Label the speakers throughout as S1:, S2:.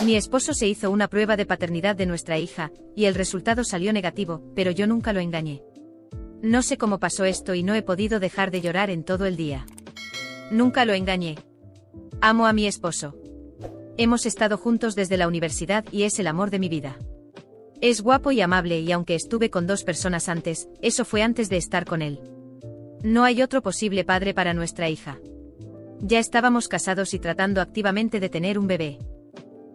S1: Mi esposo se hizo una prueba de paternidad de nuestra hija, y el resultado salió negativo, pero yo nunca lo engañé. No sé cómo pasó esto y no he podido dejar de llorar en todo el día. Nunca lo engañé. Amo a mi esposo. Hemos estado juntos desde la universidad y es el amor de mi vida. Es guapo y amable y aunque estuve con 2 personas antes, eso fue antes de estar con él. No hay otro posible padre para nuestra hija. Ya estábamos casados y tratando activamente de tener un bebé.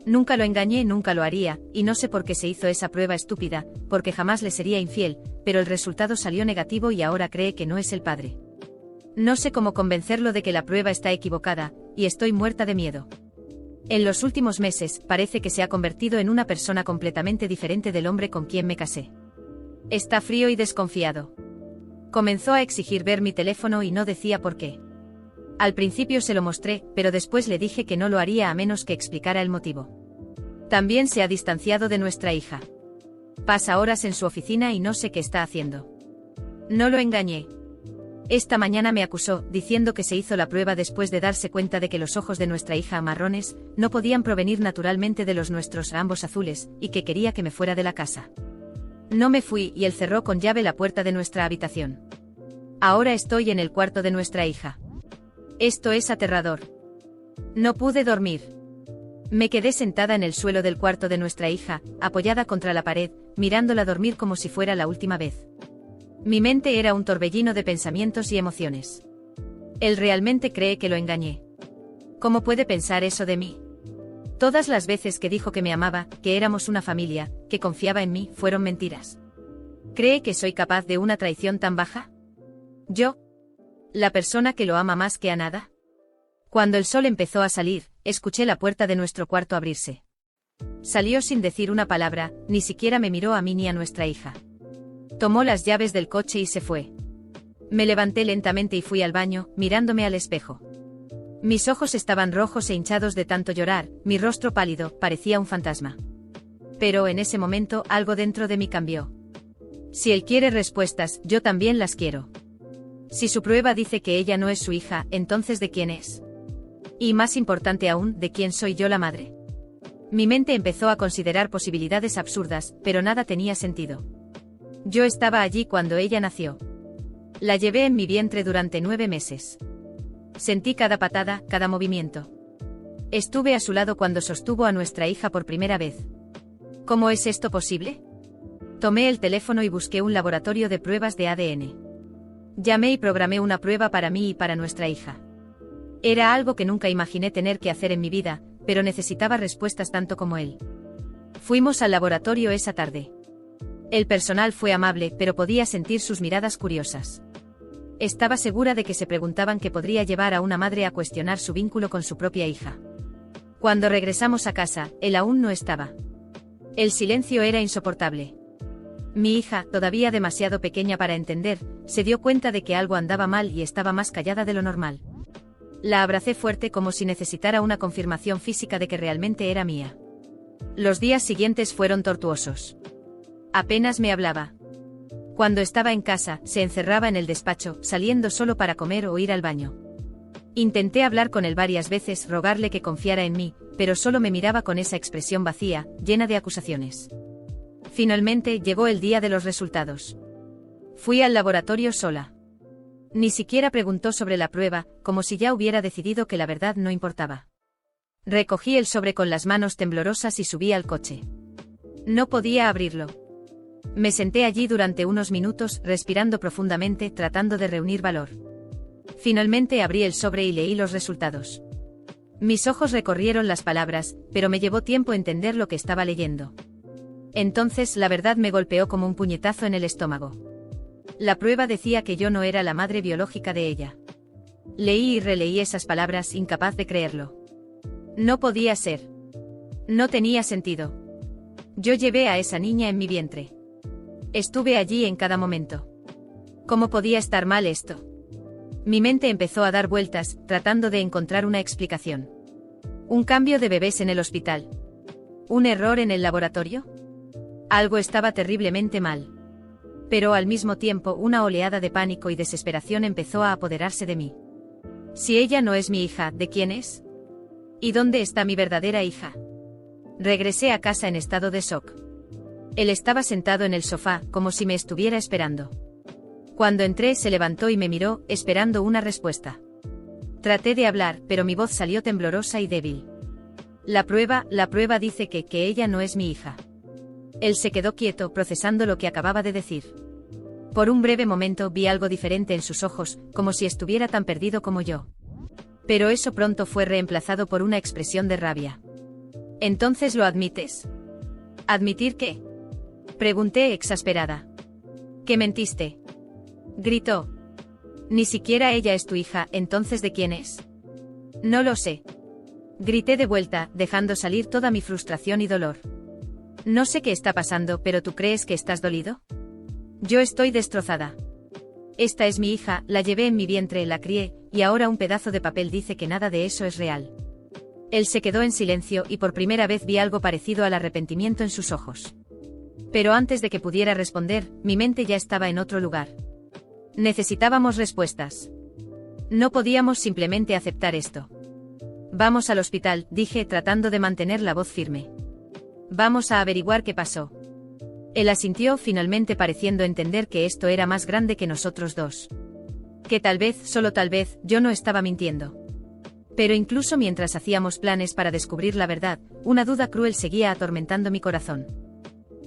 S1: Nunca lo engañé, nunca lo haría, y no sé por qué se hizo esa prueba estúpida, porque jamás le sería infiel, pero el resultado salió negativo y ahora cree que no es el padre. No sé cómo convencerlo de que la prueba está equivocada, y estoy muerta de miedo. En los últimos meses, parece que se ha convertido en una persona completamente diferente del hombre con quien me casé. Está frío y desconfiado. Comenzó a exigir ver mi teléfono y no decía por qué. Al principio se lo mostré, pero después le dije que no lo haría a menos que explicara el motivo. También se ha distanciado de nuestra hija. Pasa horas en su oficina y no sé qué está haciendo. No lo engañé. Esta mañana me acusó, diciendo que se hizo la prueba después de darse cuenta de que los ojos de nuestra hija marrones no podían provenir naturalmente de los nuestros, ambos azules, y que quería que me fuera de la casa. No me fui y él cerró con llave la puerta de nuestra habitación. Ahora estoy en el cuarto de nuestra hija. Esto es aterrador. No pude dormir. Me quedé sentada en el suelo del cuarto de nuestra hija, apoyada contra la pared, mirándola dormir como si fuera la última vez. Mi mente era un torbellino de pensamientos y emociones. Él realmente cree que lo engañé. ¿Cómo puede pensar eso de mí? Todas las veces que dijo que me amaba, que éramos una familia, que confiaba en mí, fueron mentiras. ¿Cree que soy capaz de una traición tan baja? ¿Yo? ¿La persona que lo ama más que a nada? Cuando el sol empezó a salir, escuché la puerta de nuestro cuarto abrirse. Salió sin decir una palabra, ni siquiera me miró a mí ni a nuestra hija. Tomó las llaves del coche y se fue. Me levanté lentamente y fui al baño, mirándome al espejo. Mis ojos estaban rojos e hinchados de tanto llorar, mi rostro pálido, parecía un fantasma. Pero en ese momento algo dentro de mí cambió. Si él quiere respuestas, yo también las quiero. Si su prueba dice que ella no es su hija, entonces ¿de quién es? Y más importante aún, ¿de quién soy yo la madre? Mi mente empezó a considerar posibilidades absurdas, pero nada tenía sentido. Yo estaba allí cuando ella nació. La llevé en mi vientre durante 9 meses. Sentí cada patada, cada movimiento. Estuve a su lado cuando sostuvo a nuestra hija por primera vez. ¿Cómo es esto posible? Tomé el teléfono y busqué un laboratorio de pruebas de ADN. Llamé y programé una prueba para mí y para nuestra hija. Era algo que nunca imaginé tener que hacer en mi vida, pero necesitaba respuestas tanto como él. Fuimos al laboratorio esa tarde. El personal fue amable, pero podía sentir sus miradas curiosas. Estaba segura de que se preguntaban qué podría llevar a una madre a cuestionar su vínculo con su propia hija. Cuando regresamos a casa, él aún no estaba. El silencio era insoportable. Mi hija, todavía demasiado pequeña para entender, se dio cuenta de que algo andaba mal y estaba más callada de lo normal. La abracé fuerte como si necesitara una confirmación física de que realmente era mía. Los días siguientes fueron tortuosos. Apenas me hablaba. Cuando estaba en casa, se encerraba en el despacho, saliendo solo para comer o ir al baño. Intenté hablar con él varias veces, rogarle que confiara en mí, pero solo me miraba con esa expresión vacía, llena de acusaciones. Finalmente llegó el día de los resultados. Fui al laboratorio sola. Ni siquiera preguntó sobre la prueba, como si ya hubiera decidido que la verdad no importaba. Recogí el sobre con las manos temblorosas y subí al coche. No podía abrirlo. Me senté allí durante unos minutos, respirando profundamente, tratando de reunir valor. Finalmente abrí el sobre y leí los resultados. Mis ojos recorrieron las palabras, pero me llevó tiempo entender lo que estaba leyendo. Entonces la verdad me golpeó como un puñetazo en el estómago. La prueba decía que yo no era la madre biológica de ella. Leí y releí esas palabras, incapaz de creerlo. No podía ser. No tenía sentido. Yo llevé a esa niña en mi vientre. Estuve allí en cada momento. ¿Cómo podía estar mal esto? Mi mente empezó a dar vueltas, tratando de encontrar una explicación. ¿Un cambio de bebés en el hospital? ¿Un error en el laboratorio? Algo estaba terriblemente mal. Pero al mismo tiempo una oleada de pánico y desesperación empezó a apoderarse de mí. Si ella no es mi hija, ¿de quién es? ¿Y dónde está mi verdadera hija? Regresé a casa en estado de shock. Él estaba sentado en el sofá, como si me estuviera esperando. Cuando entré se levantó y me miró, esperando una respuesta. Traté de hablar, pero mi voz salió temblorosa y débil. La prueba dice que ella no es mi hija. Él se quedó quieto, procesando lo que acababa de decir. Por un breve momento vi algo diferente en sus ojos, como si estuviera tan perdido como yo. Pero eso pronto fue reemplazado por una expresión de rabia. ¿Entonces lo admites? ¿Admitir qué? Pregunté exasperada. ¿Que mentiste? Gritó. Ni siquiera ella es tu hija, ¿entonces de quién es? No lo sé. Grité de vuelta, dejando salir toda mi frustración y dolor. No sé qué está pasando, pero ¿tú crees que estás dolido? Yo estoy destrozada. Esta es mi hija, la llevé en mi vientre, la crié, y ahora un pedazo de papel dice que nada de eso es real. Él se quedó en silencio y por primera vez vi algo parecido al arrepentimiento en sus ojos. Pero antes de que pudiera responder, mi mente ya estaba en otro lugar. Necesitábamos respuestas. No podíamos simplemente aceptar esto. Vamos al hospital, dije tratando de mantener la voz firme. Vamos a averiguar qué pasó. Él asintió, finalmente pareciendo entender que esto era más grande que nosotros dos. Que tal vez, solo tal vez, yo no estaba mintiendo. Pero incluso mientras hacíamos planes para descubrir la verdad, una duda cruel seguía atormentando mi corazón.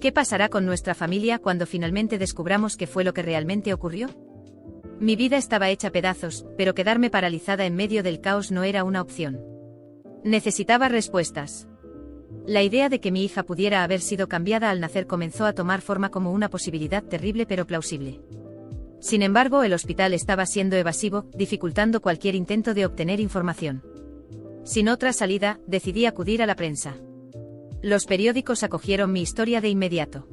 S1: ¿Qué pasará con nuestra familia cuando finalmente descubramos qué fue lo que realmente ocurrió? Mi vida estaba hecha pedazos, pero quedarme paralizada en medio del caos no era una opción. Necesitaba respuestas. La idea de que mi hija pudiera haber sido cambiada al nacer comenzó a tomar forma como una posibilidad terrible pero plausible. Sin embargo, el hospital estaba siendo evasivo, dificultando cualquier intento de obtener información. Sin otra salida, decidí acudir a la prensa. Los periódicos acogieron mi historia de inmediato.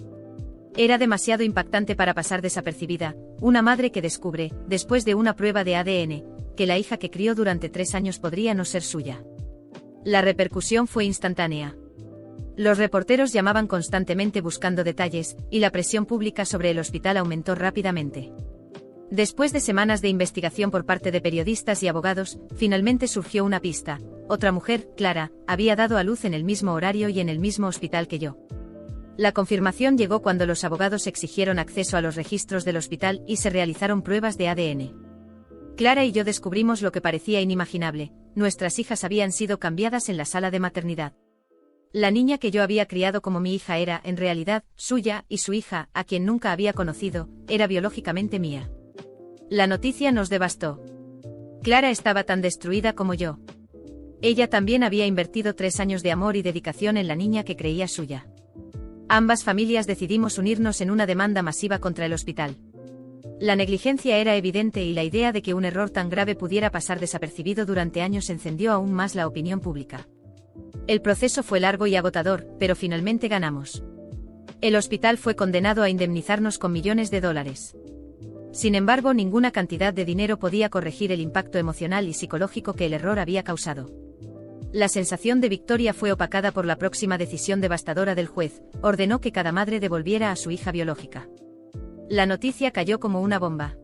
S1: Era demasiado impactante para pasar desapercibida, una madre que descubre, después de una prueba de ADN, que la hija que crió durante 3 años podría no ser suya. La repercusión fue instantánea. Los reporteros llamaban constantemente buscando detalles, y la presión pública sobre el hospital aumentó rápidamente. Después de semanas de investigación por parte de periodistas y abogados, finalmente surgió una pista. Otra mujer, Clara, había dado a luz en el mismo horario y en el mismo hospital que yo. La confirmación llegó cuando los abogados exigieron acceso a los registros del hospital y se realizaron pruebas de ADN. Clara y yo descubrimos lo que parecía inimaginable: nuestras hijas habían sido cambiadas en la sala de maternidad. La niña que yo había criado como mi hija era, en realidad, suya, y su hija, a quien nunca había conocido, era biológicamente mía. La noticia nos devastó. Clara estaba tan destruida como yo. Ella también había invertido 3 años de amor y dedicación en la niña que creía suya. Ambas familias decidimos unirnos en una demanda masiva contra el hospital. La negligencia era evidente y la idea de que un error tan grave pudiera pasar desapercibido durante años encendió aún más la opinión pública. El proceso fue largo y agotador, pero finalmente ganamos. El hospital fue condenado a indemnizarnos con millones de dólares. Sin embargo, ninguna cantidad de dinero podía corregir el impacto emocional y psicológico que el error había causado. La sensación de victoria fue opacada por la próxima decisión devastadora del juez: ordenó que cada madre devolviera a su hija biológica. La noticia cayó como una bomba.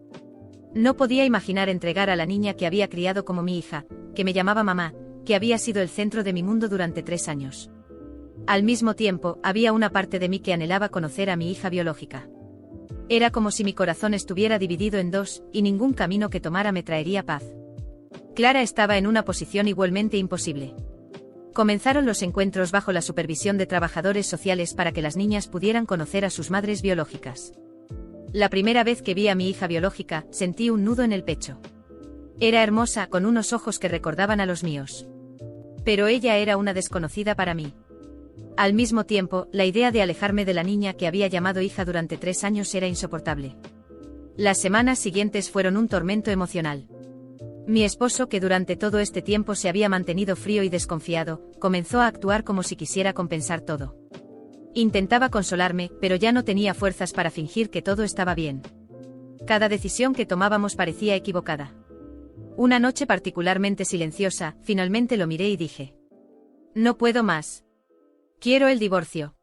S1: No podía imaginar entregar a la niña que había criado como mi hija, que me llamaba mamá, que había sido el centro de mi mundo durante 3 años. Al mismo tiempo, había una parte de mí que anhelaba conocer a mi hija biológica. Era como si mi corazón estuviera dividido en dos, y ningún camino que tomara me traería paz. Clara estaba en una posición igualmente imposible. Comenzaron los encuentros bajo la supervisión de trabajadores sociales para que las niñas pudieran conocer a sus madres biológicas. La primera vez que vi a mi hija biológica, sentí un nudo en el pecho. Era hermosa, con unos ojos que recordaban a los míos. Pero ella era una desconocida para mí. Al mismo tiempo, la idea de alejarme de la niña que había llamado hija durante 3 años era insoportable. Las semanas siguientes fueron un tormento emocional. Mi esposo, que durante todo este tiempo se había mantenido frío y desconfiado, comenzó a actuar como si quisiera compensar todo. Intentaba consolarme, pero ya no tenía fuerzas para fingir que todo estaba bien. Cada decisión que tomábamos parecía equivocada. Una noche particularmente silenciosa, finalmente lo miré y dije: no puedo más. Quiero el divorcio.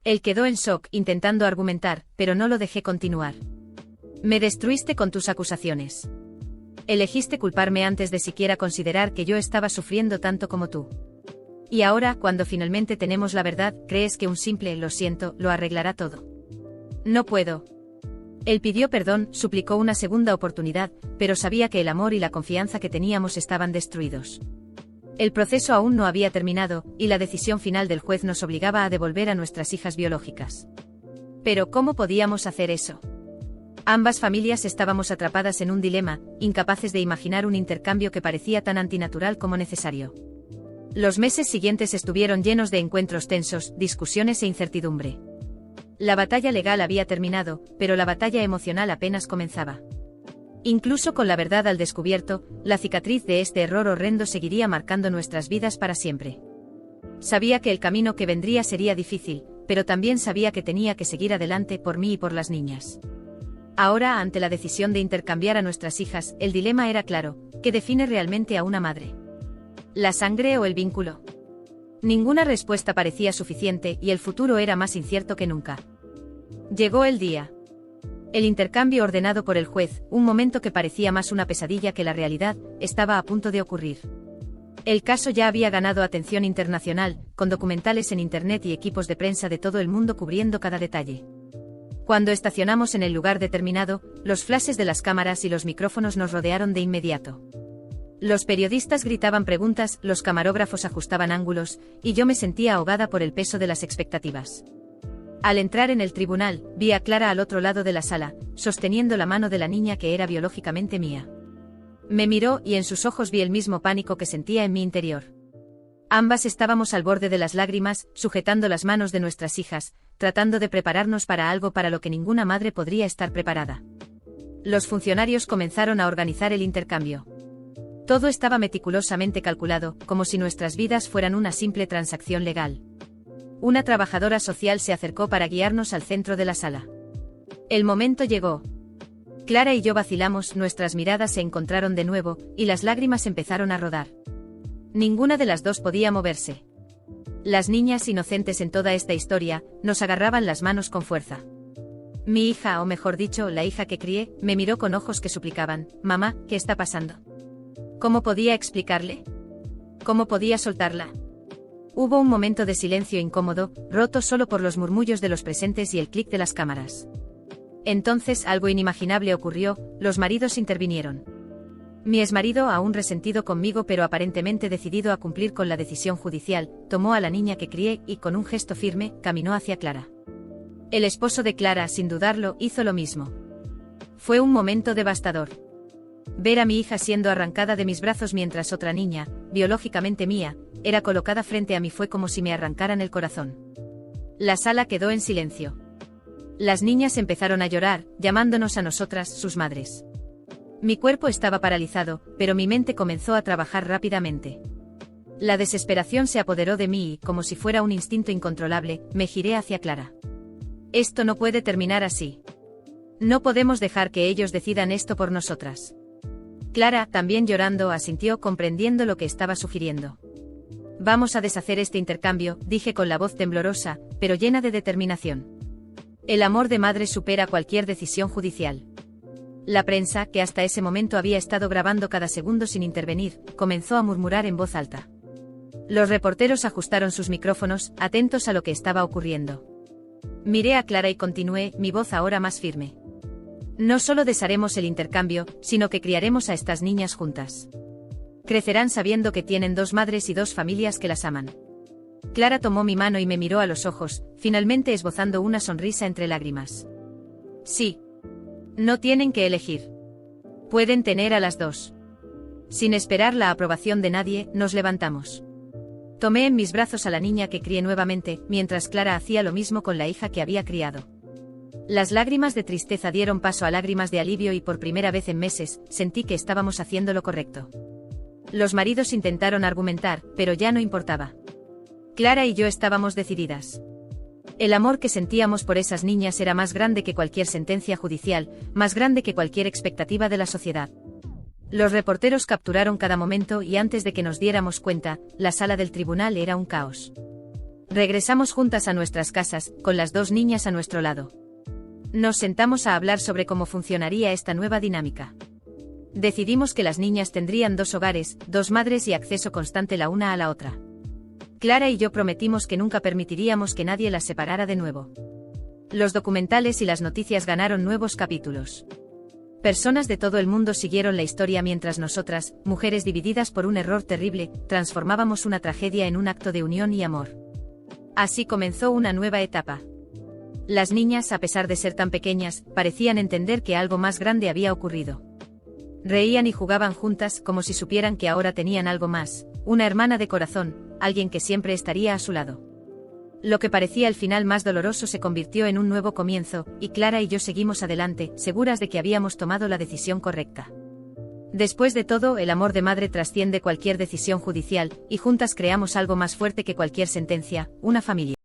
S1: Él quedó en shock, intentando argumentar, pero no lo dejé continuar. Me destruiste con tus acusaciones. Elegiste culparme antes de siquiera considerar que yo estaba sufriendo tanto como tú. Y ahora, cuando finalmente tenemos la verdad, ¿crees que un simple "lo siento" lo arreglará todo? No puedo. Él pidió perdón, suplicó una segunda oportunidad, pero sabía que el amor y la confianza que teníamos estaban destruidos. El proceso aún no había terminado, y la decisión final del juez nos obligaba a devolver a nuestras hijas biológicas. Pero ¿cómo podíamos hacer eso? Ambas familias estábamos atrapadas en un dilema, incapaces de imaginar un intercambio que parecía tan antinatural como necesario. Los meses siguientes estuvieron llenos de encuentros tensos, discusiones e incertidumbre. La batalla legal había terminado, pero la batalla emocional apenas comenzaba. Incluso con la verdad al descubierto, la cicatriz de este error horrendo seguiría marcando nuestras vidas para siempre. Sabía que el camino que vendría sería difícil, pero también sabía que tenía que seguir adelante por mí y por las niñas. Ahora, ante la decisión de intercambiar a nuestras hijas, el dilema era claro: ¿qué define realmente a una madre? ¿La sangre o el vínculo? Ninguna respuesta parecía suficiente y el futuro era más incierto que nunca. Llegó el día. El intercambio ordenado por el juez, un momento que parecía más una pesadilla que la realidad, estaba a punto de ocurrir. El caso ya había ganado atención internacional, con documentales en internet y equipos de prensa de todo el mundo cubriendo cada detalle. Cuando estacionamos en el lugar determinado, los flashes de las cámaras y los micrófonos nos rodearon de inmediato. Los periodistas gritaban preguntas, los camarógrafos ajustaban ángulos, y yo me sentía ahogada por el peso de las expectativas. Al entrar en el tribunal, vi a Clara al otro lado de la sala, sosteniendo la mano de la niña que era biológicamente mía. Me miró y en sus ojos vi el mismo pánico que sentía en mi interior. Ambas estábamos al borde de las lágrimas, sujetando las manos de nuestras hijas, tratando de prepararnos para algo para lo que ninguna madre podría estar preparada. Los funcionarios comenzaron a organizar el intercambio. Todo estaba meticulosamente calculado, como si nuestras vidas fueran una simple transacción legal. Una trabajadora social se acercó para guiarnos al centro de la sala. El momento llegó. Clara y yo vacilamos, nuestras miradas se encontraron de nuevo, y las lágrimas empezaron a rodar. Ninguna de las dos podía moverse. Las niñas inocentes en toda esta historia, nos agarraban las manos con fuerza. Mi hija, o mejor dicho, la hija que crié, me miró con ojos que suplicaban: «Mamá, ¿qué está pasando?». ¿Cómo podía explicarle? ¿Cómo podía soltarla? Hubo un momento de silencio incómodo, roto solo por los murmullos de los presentes y el clic de las cámaras. Entonces algo inimaginable ocurrió, los maridos intervinieron. Mi exmarido, aún resentido conmigo pero aparentemente decidido a cumplir con la decisión judicial, tomó a la niña que crié y con un gesto firme, caminó hacia Clara. El esposo de Clara, sin dudarlo, hizo lo mismo. Fue un momento devastador. Ver a mi hija siendo arrancada de mis brazos mientras otra niña, biológicamente mía, era colocada frente a mí fue como si me arrancaran el corazón. La sala quedó en silencio. Las niñas empezaron a llorar, llamándonos a nosotras sus madres. Mi cuerpo estaba paralizado, pero mi mente comenzó a trabajar rápidamente. La desesperación se apoderó de mí y, como si fuera un instinto incontrolable, me giré hacia Clara. Esto no puede terminar así. No podemos dejar que ellos decidan esto por nosotras. Clara, también llorando, asintió, comprendiendo lo que estaba sugiriendo. Vamos a deshacer este intercambio, dije con la voz temblorosa, pero llena de determinación. El amor de madre supera cualquier decisión judicial. La prensa, que hasta ese momento había estado grabando cada segundo sin intervenir, comenzó a murmurar en voz alta. Los reporteros ajustaron sus micrófonos, atentos a lo que estaba ocurriendo. Miré a Clara y continué, mi voz ahora más firme. No solo desharemos el intercambio, sino que criaremos a estas niñas juntas. Crecerán sabiendo que tienen dos madres y dos familias que las aman. Clara tomó mi mano y me miró a los ojos, finalmente esbozando una sonrisa entre lágrimas. Sí. No tienen que elegir. Pueden tener a las dos. Sin esperar la aprobación de nadie, nos levantamos. Tomé en mis brazos a la niña que crié nuevamente, mientras Clara hacía lo mismo con la hija que había criado. Las lágrimas de tristeza dieron paso a lágrimas de alivio y por primera vez en meses, sentí que estábamos haciendo lo correcto. Los maridos intentaron argumentar, pero ya no importaba. Clara y yo estábamos decididas. El amor que sentíamos por esas niñas era más grande que cualquier sentencia judicial, más grande que cualquier expectativa de la sociedad. Los reporteros capturaron cada momento y antes de que nos diéramos cuenta, la sala del tribunal era un caos. Regresamos juntas a nuestras casas, con las dos niñas a nuestro lado. Nos sentamos a hablar sobre cómo funcionaría esta nueva dinámica. Decidimos que las niñas tendrían dos hogares, dos madres y acceso constante la una a la otra. Clara y yo prometimos que nunca permitiríamos que nadie las separara de nuevo. Los documentales y las noticias ganaron nuevos capítulos. Personas de todo el mundo siguieron la historia mientras nosotras, mujeres divididas por un error terrible, transformábamos una tragedia en un acto de unión y amor. Así comenzó una nueva etapa. Las niñas, a pesar de ser tan pequeñas, parecían entender que algo más grande había ocurrido. Reían y jugaban juntas como si supieran que ahora tenían algo más, una hermana de corazón, alguien que siempre estaría a su lado. Lo que parecía el final más doloroso se convirtió en un nuevo comienzo, y Clara y yo seguimos adelante, seguras de que habíamos tomado la decisión correcta. Después de todo, el amor de madre trasciende cualquier decisión judicial, y juntas creamos algo más fuerte que cualquier sentencia, una familia.